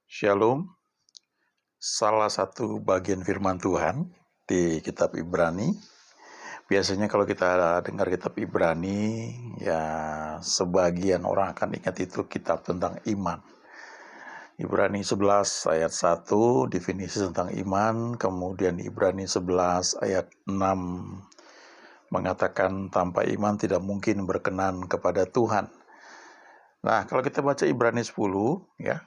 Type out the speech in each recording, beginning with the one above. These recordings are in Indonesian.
Shalom, salah satu bagian firman Tuhan di kitab Ibrani. Biasanya kalau kita dengar kitab Ibrani, ya sebagian orang akan ingat itu kitab tentang iman. Ibrani 11 ayat 1 definisi tentang iman, kemudian Ibrani 11 ayat 6 mengatakan tanpa iman tidak mungkin berkenan kepada Tuhan. Nah, kalau kita baca Ibrani 10 ya,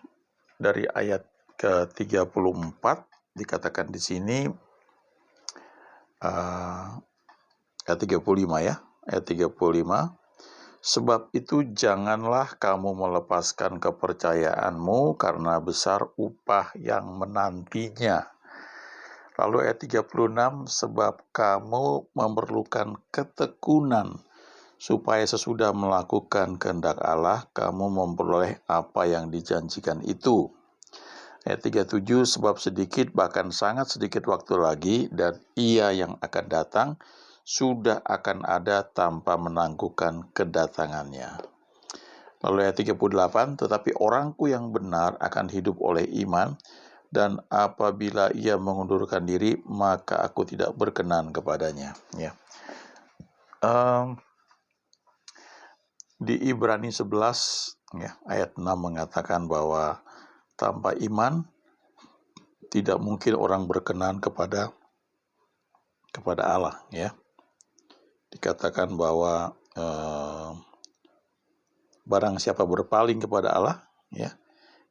dari ayat ke-34 dikatakan di sini ayat 35 ya, ayat 35. Sebab itu janganlah kamu melepaskan kepercayaanmu karena besar upah yang menantinya. Lalu ayat 36, sebab kamu memerlukan ketekunan supaya sesudah melakukan kehendak Allah, kamu memperoleh apa yang dijanjikan itu. Ayat 37, sebab sedikit bahkan sangat sedikit waktu lagi dan ia yang akan datang sudah akan ada tanpa menangguhkan kedatangannya. Lalu ayat 38, tetapi orangku yang benar akan hidup oleh iman, dan apabila ia mengundurkan diri, maka aku tidak berkenan kepadanya. Ya. Di Ibrani 11 ya, ayat 6 mengatakan bahwa tanpa iman tidak mungkin orang berkenan kepada Allah ya. Dikatakan bahwa barang siapa berpaling kepada Allah ya,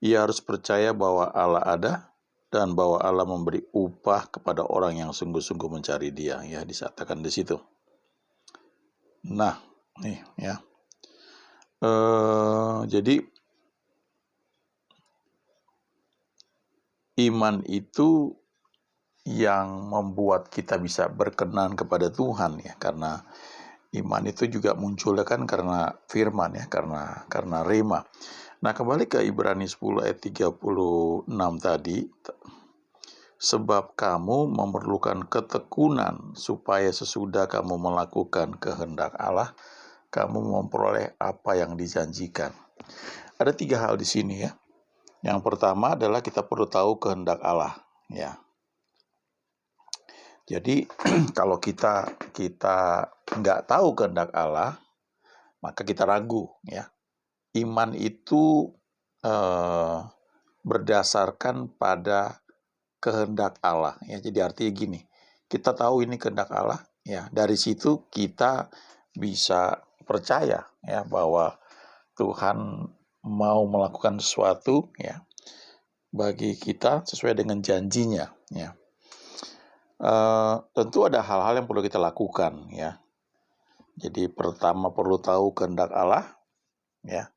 ia harus percaya bahwa Allah ada dan bahwa Allah memberi upah kepada orang yang sungguh-sungguh mencari Dia ya, disatakan di situ. Nah, nih ya. Jadi iman itu yang membuat kita bisa berkenan kepada Tuhan ya, karena iman itu juga munculnya kan karena firman ya, karena rema. Nah, kembali ke Ibrani 10 ayat 36 tadi, sebab kamu memerlukan ketekunan supaya sesudah kamu melakukan kehendak Allah, kamu memperoleh apa yang dijanjikan. Ada 3 hal di sini ya. Yang pertama adalah kita perlu tahu kehendak Allah ya. Jadi kalau kita nggak tahu kehendak Allah, maka kita ragu ya. Iman itu berdasarkan pada kehendak Allah ya. Jadi artinya gini, kita tahu ini kehendak Allah ya. Dari situ kita bisa percaya ya bahwa Tuhan mau melakukan sesuatu ya bagi kita sesuai dengan janjinya ya. Tentu ada hal-hal yang perlu kita lakukan ya. Jadi pertama perlu tahu kehendak Allah ya.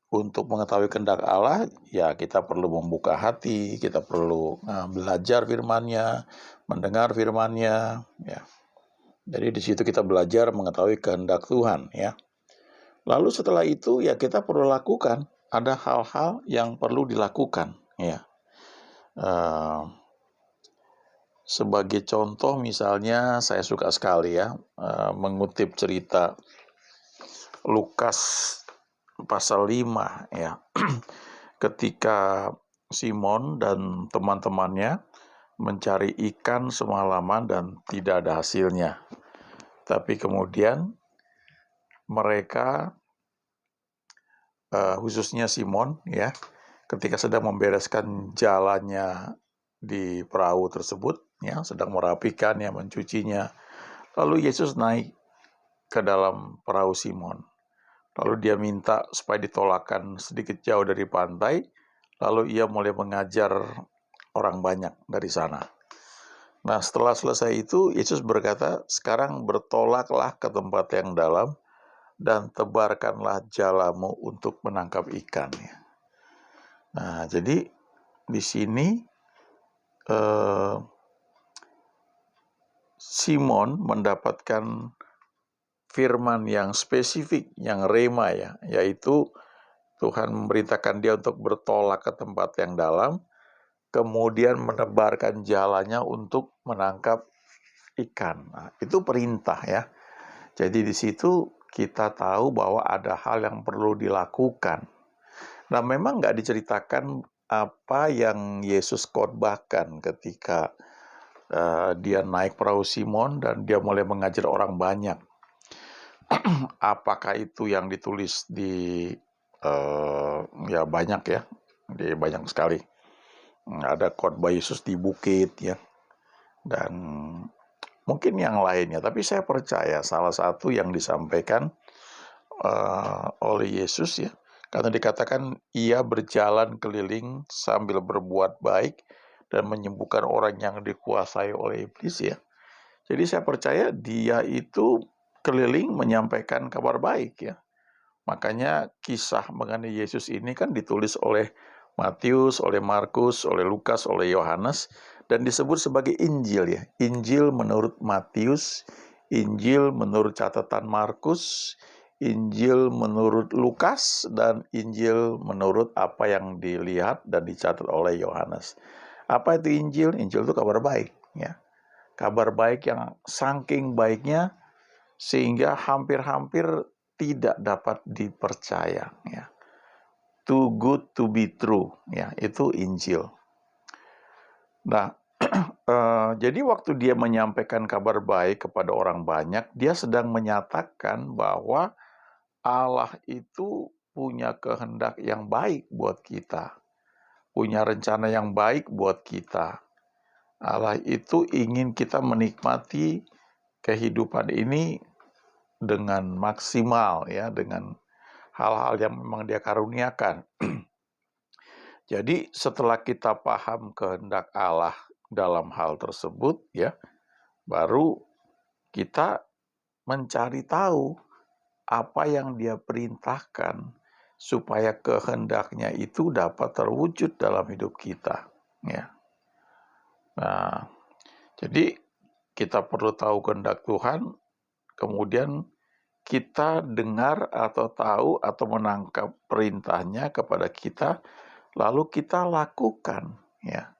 Untuk mengetahui kehendak Allah ya kita perlu membuka hati, kita perlu belajar firman-Nya, mendengar firman-Nya ya. Jadi di situ kita belajar mengetahui kehendak Tuhan ya. Lalu setelah itu ya kita perlu lakukan, ada hal-hal yang perlu dilakukan ya. Sebagai contoh misalnya saya suka sekali ya mengutip cerita Lukas pasal 5 ya. Ketika Simon dan teman-temannya mencari ikan semalaman dan tidak ada hasilnya. Tapi kemudian mereka khususnya Simon ya, ketika sedang membereskan jalannya di perahu tersebut ya, sedang merapikannya, mencucinya. Lalu Yesus naik ke dalam perahu Simon. Lalu dia minta supaya ditolakkan sedikit jauh dari pantai. Lalu ia mulai mengajar orang banyak dari sana. Nah, setelah selesai itu, Yesus berkata, sekarang bertolaklah ke tempat yang dalam dan tebarkanlah jalamu untuk menangkap ikan. Nah, jadi di sini Simon mendapatkan firman yang spesifik, yang rema ya, yaitu Tuhan memerintahkan dia untuk bertolak ke tempat yang dalam, kemudian menebarkan jalannya untuk menangkap ikan. Nah, itu perintah ya. Jadi di situ kita tahu bahwa ada hal yang perlu dilakukan. Nah, memang nggak diceritakan apa yang Yesus khotbahkan ketika dia naik perahu Simon dan dia mulai mengajar orang banyak. Apakah itu yang ditulis di ya banyak ya, di banyak sekali. Ada khotbah Yesus di bukit ya, dan mungkin yang lainnya. Tapi saya percaya salah satu yang disampaikan oleh Yesus ya, karena dikatakan ia berjalan keliling sambil berbuat baik dan menyembuhkan orang yang dikuasai oleh iblis ya. Jadi saya percaya dia itu keliling menyampaikan kabar baik ya. Makanya kisah mengenai Yesus ini kan ditulis oleh Matius, oleh Markus, oleh Lukas, oleh Yohanes, dan disebut sebagai Injil ya. Injil menurut Matius, Injil menurut catatan Markus, Injil menurut Lukas, dan Injil menurut apa yang dilihat dan dicatat oleh Yohanes. Apa itu Injil? Injil itu kabar baik ya. Kabar baik yang saking baiknya sehingga hampir-hampir tidak dapat dipercaya ya. Too good to be true ya, itu Injil. Nah, jadi waktu dia menyampaikan kabar baik kepada orang banyak, dia sedang menyatakan bahwa Allah itu punya kehendak yang baik buat kita, punya rencana yang baik buat kita. Allah itu ingin kita menikmati kehidupan ini dengan maksimal ya, dengan hal-hal yang memang dia karuniakan. Jadi setelah kita paham kehendak Allah dalam hal tersebut ya, baru kita mencari tahu apa yang dia perintahkan supaya kehendaknya itu dapat terwujud dalam hidup kita ya. Nah, jadi kita perlu tahu kehendak Tuhan, kemudian kita dengar atau tahu atau menangkap perintahnya kepada kita, lalu kita lakukan ya.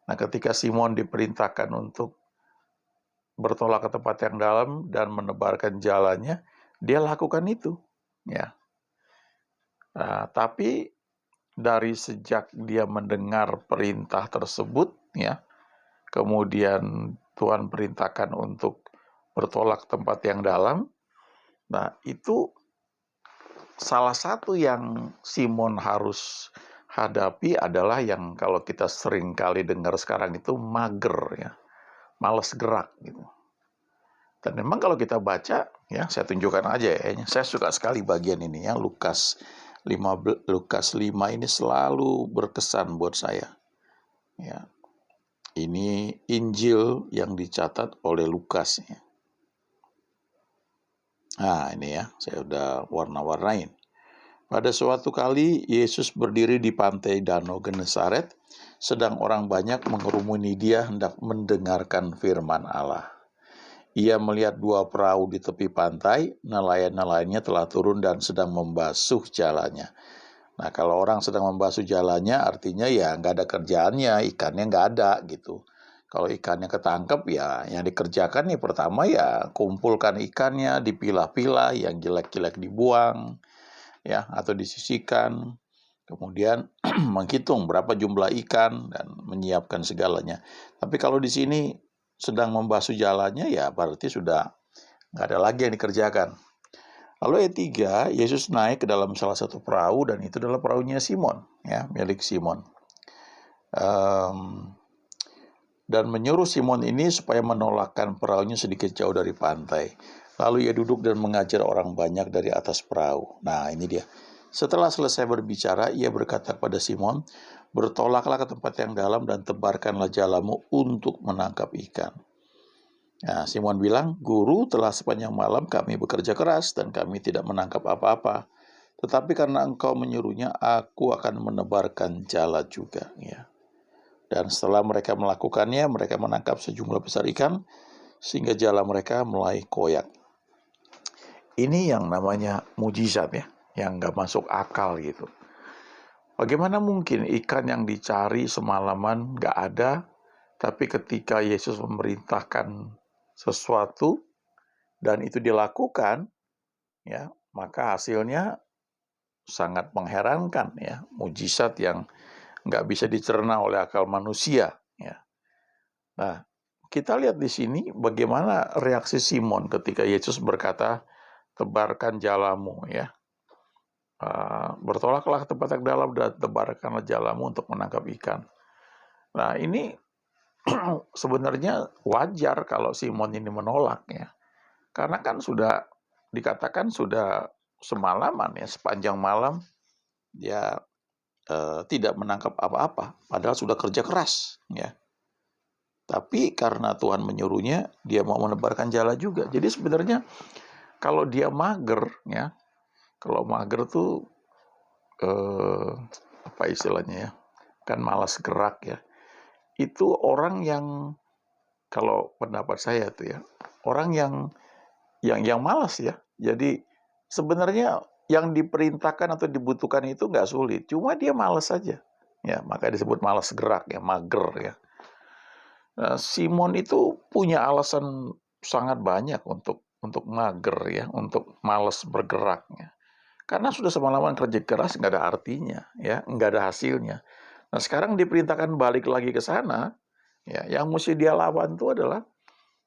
Nah, ketika Simon diperintahkan untuk bertolak ke tempat yang dalam dan menebarkan jalannya, dia lakukan itu ya. Nah, tapi dari sejak dia mendengar perintah tersebut ya, kemudian Tuhan perintahkan untuk bertolak ke tempat yang dalam. Nah, itu salah satu yang Simon harus hadapi adalah yang kalau kita sering kali dengar sekarang itu mager ya, malas gerak gitu. Dan memang kalau kita baca ya, saya tunjukkan aja ya, saya suka sekali bagian ini ya, Lukas 5 ini selalu berkesan buat saya. Ya. Ini Injil yang dicatat oleh Lukas ya. Nah, ini ya, saya udah warna-warnain. Pada suatu kali Yesus berdiri di pantai Danau Genesaret, sedang orang banyak mengerumuni dia hendak mendengarkan firman Allah. Ia melihat 2 perahu di tepi pantai, nelayan-nelayannya telah turun dan sedang membasuh jalannya. Nah, kalau orang sedang membasuh jalannya artinya ya nggak ada kerjaannya, ikannya nggak ada gitu. Kalau ikannya ketangkep ya yang dikerjakan nih pertama ya kumpulkan ikannya, dipilah-pilah, yang jelek-jelek dibuang ya atau disisihkan. Kemudian menghitung berapa jumlah ikan dan menyiapkan segalanya. Tapi kalau di sini sedang membasuh jalannya ya berarti sudah nggak ada lagi yang dikerjakan. Lalu ayat 3, Yesus naik ke dalam salah satu perahu dan itu adalah perahunya Simon, ya, milik Simon. Dan menyuruh Simon ini supaya menolakkan perahunya sedikit jauh dari pantai. Lalu ia duduk dan mengajar orang banyak dari atas perahu. Nah, ini dia. Setelah selesai berbicara, ia berkata kepada Simon, "Bertolaklah ke tempat yang dalam dan tebarkanlah jalamu untuk menangkap ikan." Nah, Simon bilang, "Guru, telah sepanjang malam kami bekerja keras dan kami tidak menangkap apa-apa. Tetapi karena engkau menyuruhnya, aku akan menebarkan jala juga." Ya. Dan setelah mereka melakukannya, mereka menangkap sejumlah besar ikan, sehingga jala mereka mulai koyak. Ini yang namanya mujizat ya, yang nggak masuk akal gitu. Bagaimana mungkin ikan yang dicari semalaman nggak ada, tapi ketika Yesus memerintahkan sesuatu dan itu dilakukan, ya, maka hasilnya sangat mengherankan ya, mujizat yang nggak bisa dicerna oleh akal manusia. Ya. Nah, kita lihat di sini bagaimana reaksi Simon ketika Yesus berkata, tebarkan jalamu, ya. Bertolaklah ke tempat yang dalam dan tebarkanlah jalamu untuk menangkap ikan. Nah, ini sebenarnya wajar kalau Simon ini menolak, ya. Karena kan sudah dikatakan sudah semalaman, ya, sepanjang malam dia tidak menangkap apa-apa, padahal sudah kerja keras, ya. Tapi karena Tuhan menyuruhnya, dia mau menebarkan jala juga. Jadi sebenarnya kalau dia mager, ya, kalau mager tuh apa istilahnya, ya, kan malas gerak, ya. Itu orang yang, kalau pendapat saya tuh, ya, orang yang malas, ya. Jadi sebenarnya yang diperintahkan atau dibutuhkan itu nggak sulit, cuma dia malas saja. Ya, maka disebut malas gerak, ya, mager, ya. Nah, Simon itu punya alasan sangat banyak untuk mager, ya, untuk malas bergerak, ya. Karena sudah semalaman kerja keras nggak ada artinya, ya, nggak ada hasilnya. Nah, sekarang diperintahkan balik lagi ke sana, ya, yang mesti dia lawan itu adalah,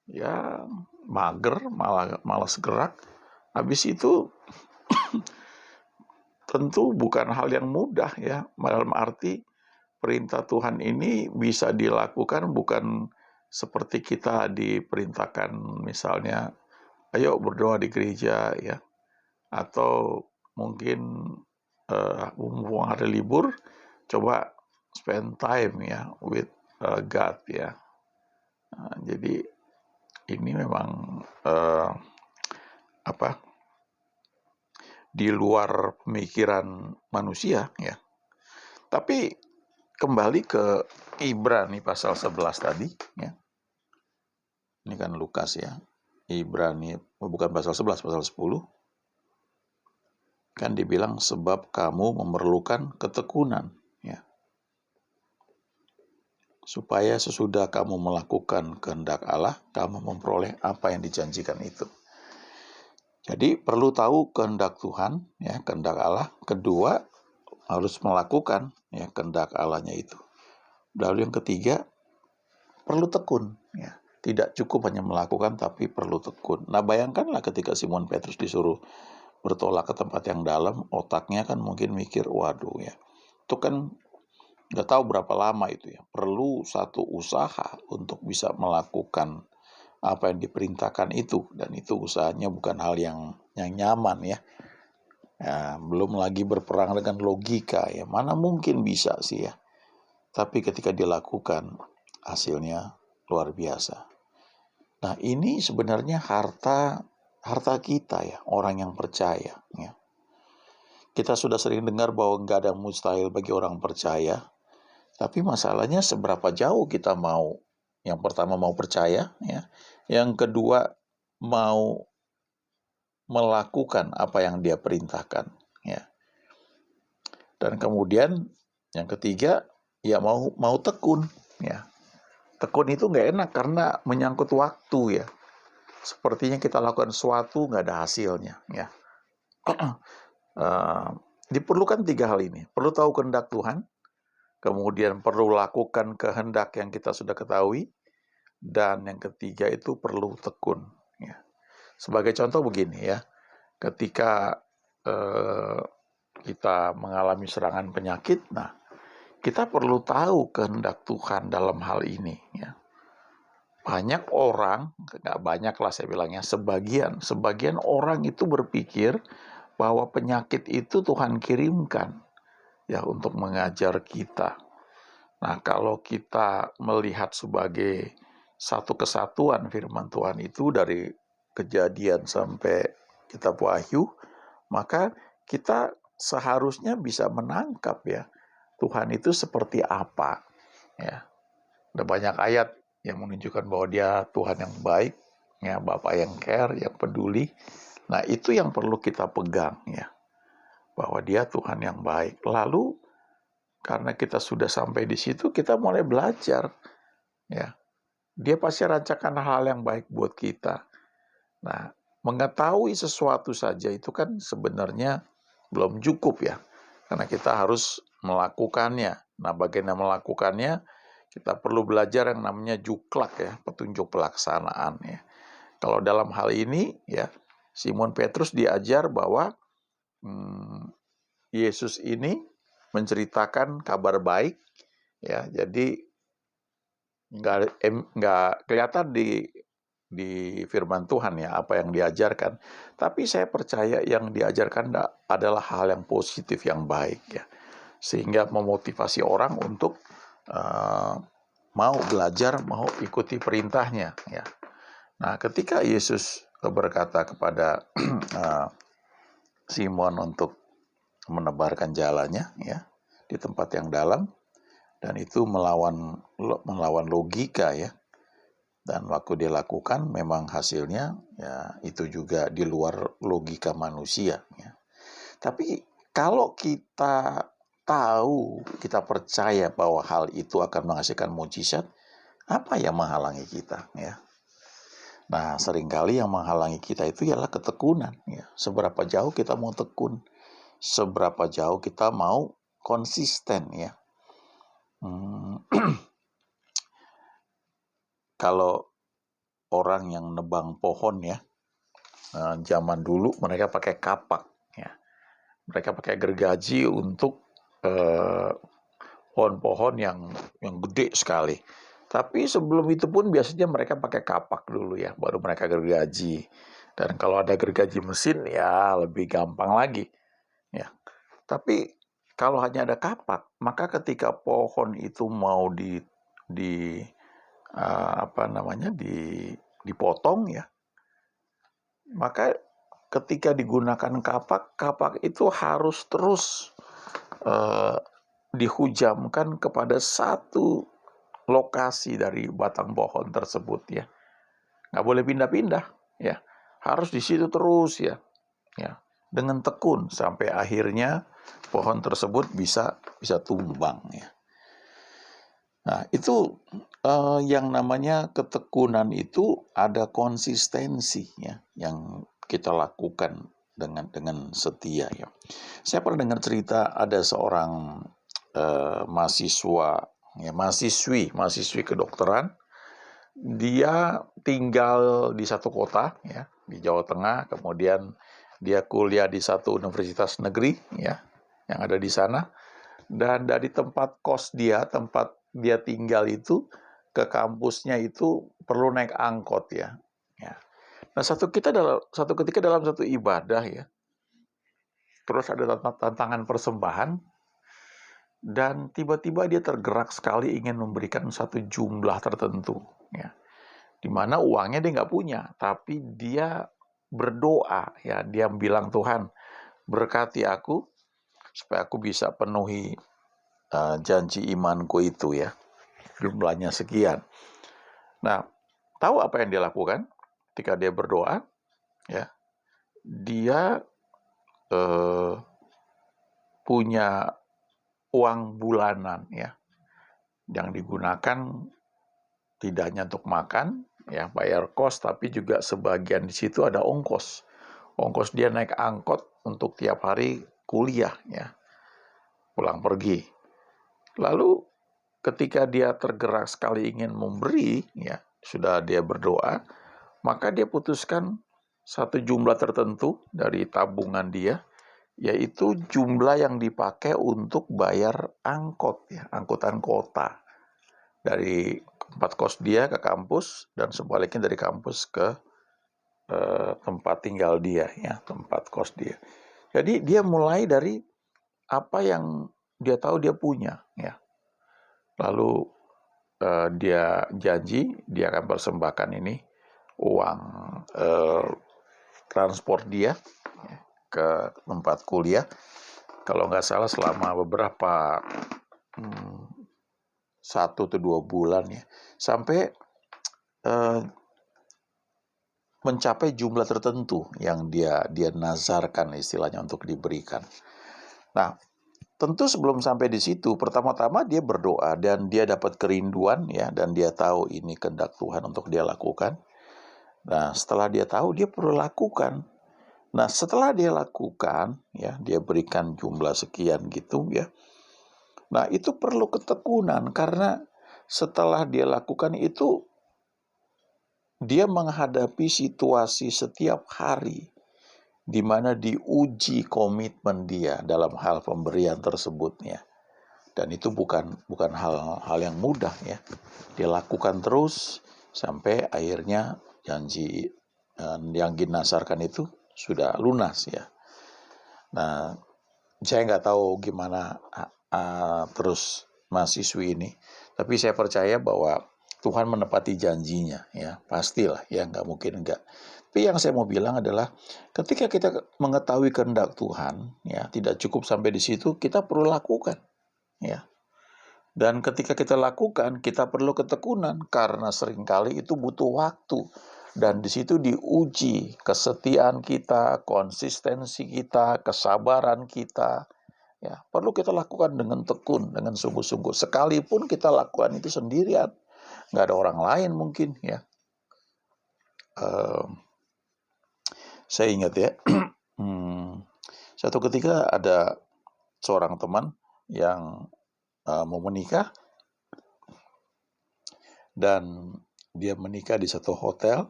ya, mager, malas gerak. Habis itu tentu bukan hal yang mudah, ya, dalam arti perintah Tuhan ini bisa dilakukan bukan seperti kita diperintahkan misalnya, ayo berdoa di gereja, ya, atau mungkin mumpung hari libur, coba spend time, ya, with God, ya. Nah, jadi ini memang di luar pemikiran manusia, ya. Tapi kembali ke Ibrani pasal 11 tadi, ya. Ini kan Lukas, ya. Ibrani bukan pasal 11, pasal 10. Kan dibilang sebab kamu memerlukan ketekunan, ya. Supaya sesudah kamu melakukan kehendak Allah, kamu memperoleh apa yang dijanjikan itu. Jadi perlu tahu kehendak Tuhan, ya, kehendak Allah. Kedua, harus melakukan, ya, kehendak Allahnya itu. Lalu yang ketiga, perlu tekun, ya. Tidak cukup hanya melakukan, tapi perlu tekun. Nah, bayangkanlah ketika Simon Petrus disuruh bertolak ke tempat yang dalam, otaknya kan mungkin mikir, waduh, ya, itu kan nggak tahu berapa lama itu, ya. Perlu satu usaha untuk bisa melakukan apa yang diperintahkan itu, dan itu usahanya bukan hal yang nyaman, ya. Ya, belum lagi berperang dengan logika, ya. Mana mungkin bisa sih, ya. Tapi ketika dilakukan, hasilnya luar biasa. Nah, ini sebenarnya harta kita, ya, orang yang percaya, ya. Kita sudah sering dengar bahwa nggak ada mustahil bagi orang percaya, tapi masalahnya seberapa jauh kita mau. Yang pertama mau percaya, ya. Yang kedua mau melakukan apa yang dia perintahkan, ya. Dan kemudian yang ketiga, ya, mau tekun, ya. Tekun itu nggak enak karena menyangkut waktu, ya. Sepertinya kita lakukan sesuatu nggak ada hasilnya, ya. Diperlukan 3 hal ini. Perlu tahu kehendak Tuhan, kemudian perlu lakukan kehendak yang kita sudah ketahui, dan yang ketiga itu perlu tekun, ya. Sebagai contoh begini, ya, ketika kita mengalami serangan penyakit, nah, kita perlu tahu kehendak Tuhan dalam hal ini, ya. Banyak orang, nggak banyak lah saya bilangnya, sebagian orang itu berpikir bahwa penyakit itu Tuhan kirimkan, ya, untuk mengajar kita. Nah, kalau kita melihat sebagai satu kesatuan firman Tuhan itu dari Kejadian sampai kitab Wahyu, maka kita seharusnya bisa menangkap, ya, Tuhan itu seperti apa, ya. Ada banyak ayat yang menunjukkan bahwa dia Tuhan yang baik, ya, Bapa yang care, yang peduli. Nah, itu yang perlu kita pegang, ya, bahwa dia Tuhan yang baik. Lalu karena kita sudah sampai di situ, kita mulai belajar, ya. Dia pasti rancangkan hal yang baik buat kita. Nah, mengetahui sesuatu saja itu kan sebenarnya belum cukup, ya. Karena kita harus melakukannya. Nah, bagian yang melakukannya, kita perlu belajar yang namanya juklak ya, petunjuk pelaksanaan ya. Kalau dalam hal ini ya, Simon Petrus diajar bahwa Yesus ini menceritakan kabar baik ya. Jadi nggak kelihatan di firman Tuhan ya apa yang diajarkan. Tapi saya percaya yang diajarkan adalah hal yang positif, yang baik ya. Sehingga memotivasi orang untuk mau belajar, mau ikuti perintahnya ya. Nah, ketika Yesus berkata kepada Simon untuk menebarkan jalannya ya di tempat yang dalam, dan itu melawan logika ya. Dan waktu dia lakukan memang hasilnya ya itu juga di luar logika manusia ya. Tapi kalau kita tahu, kita percaya bahwa hal itu akan menghasilkan mujizat, apa yang menghalangi kita ya? Nah, seringkali yang menghalangi kita itu ialah ketekunan ya. Seberapa jauh kita mau tekun, seberapa jauh kita mau konsisten ya. Kalau orang yang nebang pohon ya, zaman dulu mereka pakai kapak ya. Mereka pakai gergaji untuk pohon-pohon yang gede sekali. Tapi sebelum itu pun biasanya mereka pakai kapak dulu ya, baru mereka gergaji. Dan kalau ada gergaji mesin ya lebih gampang lagi ya. Tapi kalau hanya ada kapak, maka ketika pohon itu mau dipotong ya, maka ketika digunakan kapak itu harus terus dihujamkan kepada satu lokasi dari batang pohon tersebut ya. Nggak boleh pindah-pindah ya. Harus di situ terus ya. Ya. Dengan tekun sampai akhirnya pohon tersebut bisa tumbang ya. Nah, itu yang namanya ketekunan itu ada konsistensi ya yang kita lakukan dengan setia ya. Saya pernah dengar cerita ada seorang mahasiswi kedokteran. Dia tinggal di satu kota ya di Jawa Tengah, kemudian dia kuliah di satu universitas negeri ya yang ada di sana, dan dari tempat dia tinggal itu ke kampusnya itu perlu naik angkot ya. Nah, satu ketika dalam satu ibadah ya, terus ada tantangan persembahan, dan tiba-tiba dia tergerak sekali ingin memberikan satu jumlah tertentu ya, di mana uangnya dia nggak punya, tapi dia berdoa ya, dia bilang, Tuhan berkati aku supaya aku bisa penuhi janji imanku itu ya, jumlahnya sekian. Nah, tahu apa yang dia lakukan ketika dia berdoa ya? Dia punya uang bulanan ya, yang digunakan tidak hanya untuk makan ya, bayar kos, tapi juga sebagian di situ ada ongkos dia naik angkot untuk tiap hari kuliah ya, pulang pergi. Lalu ketika dia tergerak sekali ingin memberi ya, sudah dia berdoa, maka dia putuskan satu jumlah tertentu dari tabungan dia, yaitu jumlah yang dipakai untuk bayar angkot ya, angkutan kota dari tempat kos dia ke kampus dan sebaliknya dari kampus ke tempat tinggal dia ya, tempat kos dia. Jadi dia mulai dari apa yang dia tahu dia punya ya. Lalu dia janji dia akan persembahkan ini uang transport dia ya, ke tempat kuliah. Kalau nggak salah selama beberapa 1 atau 2 bulan ya, sampai mencapai jumlah tertentu yang dia nazarkan istilahnya untuk diberikan. Nah, tentu sebelum sampai di situ, pertama-tama dia berdoa dan dia dapat kerinduan ya, dan dia tahu ini kehendak Tuhan untuk dia lakukan. Nah, setelah dia tahu, dia perlu lakukan. Nah, setelah dia lakukan ya, dia berikan jumlah sekian gitu ya. Nah, itu perlu ketekunan karena setelah dia lakukan itu, dia menghadapi situasi setiap hari di mana diuji komitmen dia dalam hal pemberian tersebutnya. Dan itu bukan hal yang mudah ya. Dia lakukan terus sampai akhirnya janji yang dinasarkan itu sudah lunas ya. Nah, saya nggak tahu gimana terus mahasiswi ini, tapi saya percaya bahwa Tuhan menepati janjinya ya, pastilah ya, nggak mungkin enggak. Tapi yang saya mau bilang adalah ketika kita mengetahui kehendak Tuhan ya, tidak cukup sampai di situ, kita perlu lakukan ya. Dan ketika kita lakukan, kita perlu ketekunan karena seringkali itu butuh waktu. Dan di situ diuji kesetiaan kita, konsistensi kita, kesabaran kita. Ya, perlu kita lakukan dengan tekun, dengan sungguh-sungguh. Sekalipun kita lakukan itu sendirian, nggak ada orang lain mungkin ya. Saya ingat ya, satu ketika ada seorang teman yang mau menikah, dan dia menikah di satu hotel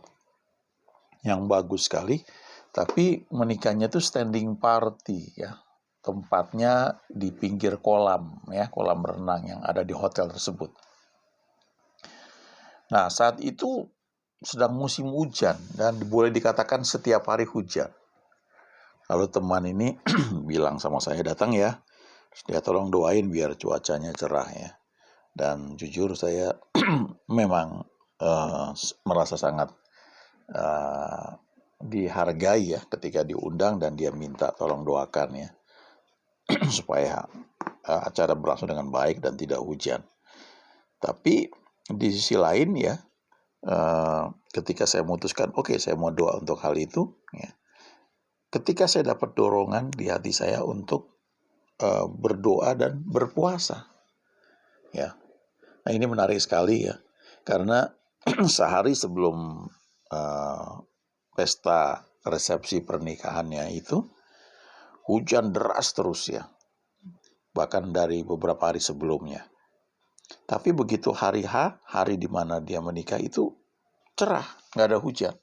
yang bagus sekali, tapi menikahnya itu standing party ya. Tempatnya di pinggir kolam ya, kolam renang yang ada di hotel tersebut. Nah, saat itu sedang musim hujan dan boleh dikatakan setiap hari hujan. Lalu teman ini bilang sama saya, datang ya, dia tolong doain biar cuacanya cerah ya. Dan jujur saya memang merasa sangat dihargai ya ketika diundang dan dia minta tolong doakan ya supaya acara berlangsung dengan baik dan tidak hujan. Tapi di sisi lain ya, ketika saya memutuskan oke, saya mau doa untuk hal itu ya, ketika saya dapat dorongan di hati saya untuk berdoa dan berpuasa ya. Nah, ini menarik sekali ya, karena sehari sebelum pesta resepsi pernikahannya itu hujan deras terus ya, bahkan dari beberapa hari sebelumnya. Tapi begitu hari H, hari di mana dia menikah itu cerah, nggak ada hujan.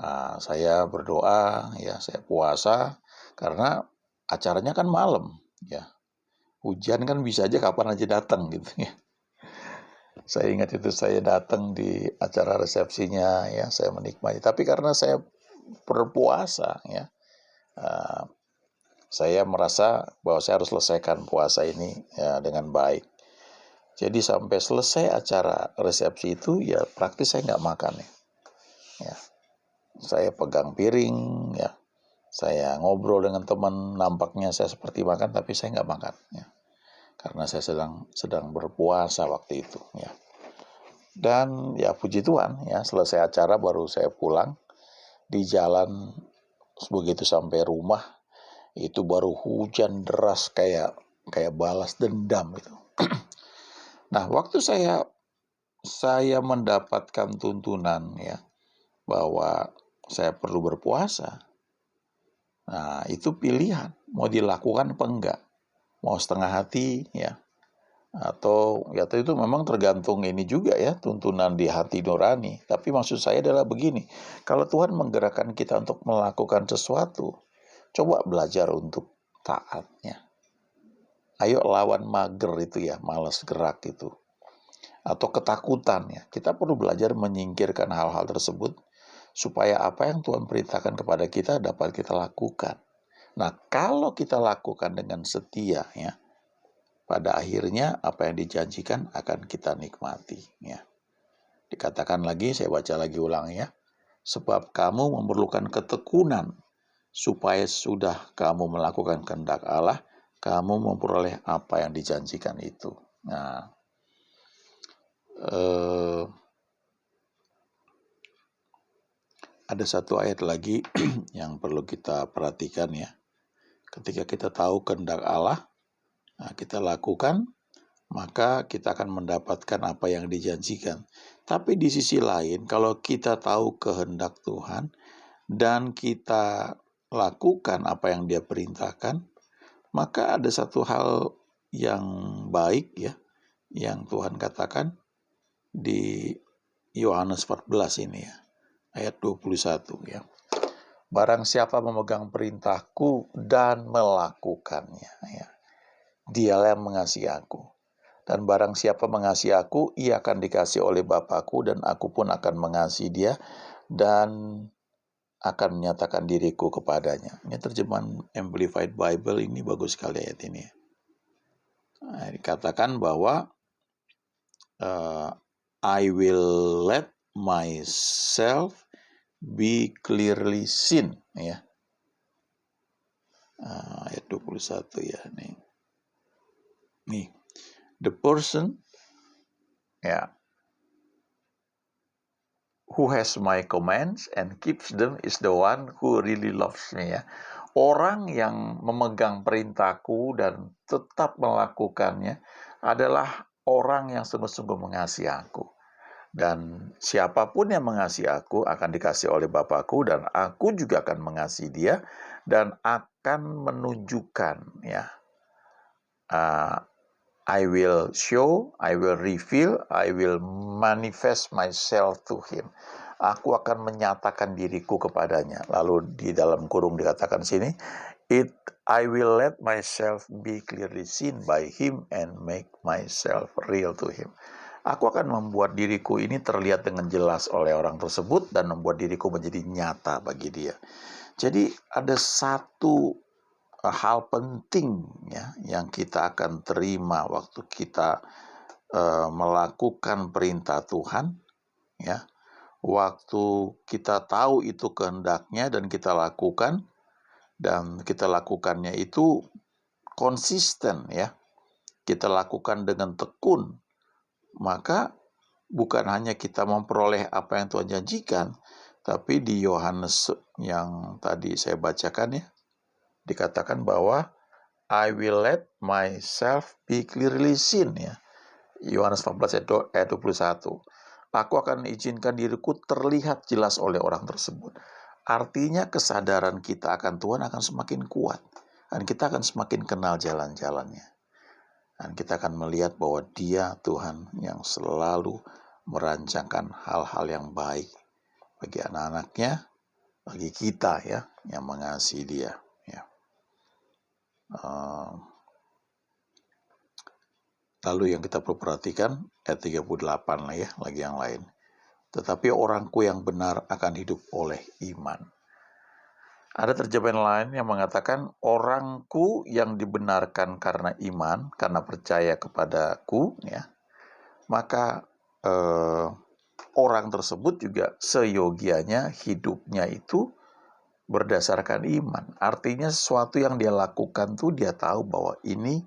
Nah, saya berdoa ya, saya puasa karena acaranya kan malam ya. Hujan kan bisa aja kapan aja datang gitu ya. Saya ingat itu saya datang di acara resepsinya ya, saya menikmati. Tapi karena saya berpuasa ya, saya merasa bahwa saya harus selesaikan puasa ini ya, dengan baik. Jadi sampai selesai acara resepsi itu ya praktis saya nggak makan ya. Saya pegang piring ya, saya ngobrol dengan teman, nampaknya saya seperti makan tapi saya nggak makan ya. Karena saya sedang berpuasa waktu itu ya. Dan ya puji Tuhan ya, selesai acara baru saya pulang. Di jalan begitu sampai rumah itu baru hujan deras kayak balas dendam itu. Nah, waktu saya mendapatkan tuntunan ya bahwa saya perlu berpuasa. Nah, itu pilihan mau dilakukan apa enggak. Mau setengah hati ya, atau ya itu memang tergantung ini juga ya, tuntunan di hati nurani. Tapi maksud saya adalah begini, kalau Tuhan menggerakkan kita untuk melakukan sesuatu, coba belajar untuk taatnya. Ayo lawan mager itu ya, malas gerak itu, atau ketakutan ya. Kita perlu belajar menyingkirkan hal-hal tersebut supaya apa yang Tuhan perintahkan kepada kita dapat kita lakukan. Nah, kalau kita lakukan dengan setia ya, pada akhirnya apa yang dijanjikan akan kita nikmati ya. Dikatakan lagi, saya baca lagi ulang ya. Sebab kamu memerlukan ketekunan supaya sudah kamu melakukan kehendak Allah, kamu memperoleh apa yang dijanjikan itu. Nah, ada satu ayat lagi yang perlu kita perhatikan ya. Ketika kita tahu kehendak Allah, nah kita lakukan, maka kita akan mendapatkan apa yang dijanjikan. Tapi di sisi lain, kalau kita tahu kehendak Tuhan dan kita lakukan apa yang Dia perintahkan, maka ada satu hal yang baik ya, yang Tuhan katakan di Yohanes 14 ini ya, ayat 21 ya. Barang siapa memegang perintahku dan melakukannya ya, dialah yang mengasihi aku. Dan barang siapa mengasihi aku, ia akan dikasihi oleh Bapakku, dan aku pun akan mengasihi dia dan akan menyatakan diriku kepadanya. Ini terjemahan Amplified Bible, ini bagus sekali ayat ini. Nah, dikatakan bahwa I will let myself be clearly seen ya. Ayat 21 ya nih. Nih, the person ya who has my commands and keeps them is the one who really loves me ya. Orang yang memegang perintahku dan tetap melakukannya adalah orang yang sungguh-sungguh mengasihi aku. Dan siapapun yang mengasihi aku akan dikasihi oleh Bapakku, dan aku juga akan mengasihi dia dan akan menunjukkan ya. I will show, I will reveal, I will manifest myself to him. Aku akan menyatakan diriku kepadanya. Lalu di dalam kurung dikatakan sini, I will let myself be clearly seen by him and make myself real to him. Aku akan membuat diriku ini terlihat dengan jelas oleh orang tersebut dan membuat diriku menjadi nyata bagi dia. Jadi ada satu hal penting ya yang kita akan terima waktu kita melakukan perintah Tuhan ya. Waktu kita tahu itu kehendaknya dan kita lakukan, dan kita lakukannya itu konsisten ya. Kita lakukan dengan tekun, maka bukan hanya kita memperoleh apa yang Tuhan janjikan, tapi di Yohanes yang tadi saya bacakan ya, dikatakan bahwa I will let myself be clearly seen ya. Yohanes 14 ayat 21. Aku akan izinkan diriku terlihat jelas oleh orang tersebut. Artinya kesadaran kita akan Tuhan akan semakin kuat. Dan kita akan semakin kenal jalan-jalannya. Dan kita akan melihat bahwa dia Tuhan yang selalu merancangkan hal-hal yang baik bagi anak-anaknya, bagi kita ya, yang mengasihi dia. Ya. Lalu yang kita perlu perhatikan, ayat 38 lah ya, lagi yang lain. Tetapi orangku yang benar akan hidup oleh iman. Ada terjemahan lain yang mengatakan, orangku yang dibenarkan karena iman, karena percaya kepadaku, ya, maka orang tersebut juga seyogianya hidupnya itu berdasarkan iman. Artinya sesuatu yang dia lakukan tuh dia tahu bahwa ini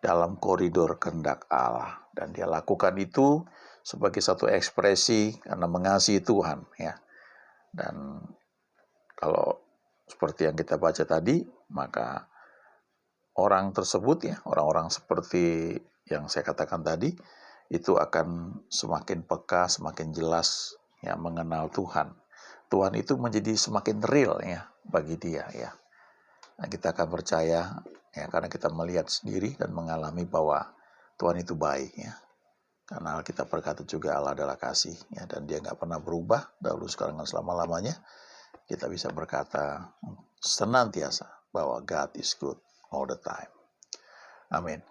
dalam koridor kehendak Allah. Dan dia lakukan itu sebagai satu ekspresi karena mengasihi Tuhan. Ya. Dan kalau seperti yang kita baca tadi, maka orang tersebut ya, orang-orang seperti yang saya katakan tadi, itu akan semakin peka, semakin jelas ya mengenal Tuhan. Tuhan itu menjadi semakin real ya bagi dia ya. Nah, kita akan percaya ya karena kita melihat sendiri dan mengalami bahwa Tuhan itu baik ya. Karena Alkitab berkata juga Allah adalah kasih ya, dan dia nggak pernah berubah dahulu sekarang dan selama-lamanya. Kita bisa berkata senantiasa bahwa God is good all the time. Amin.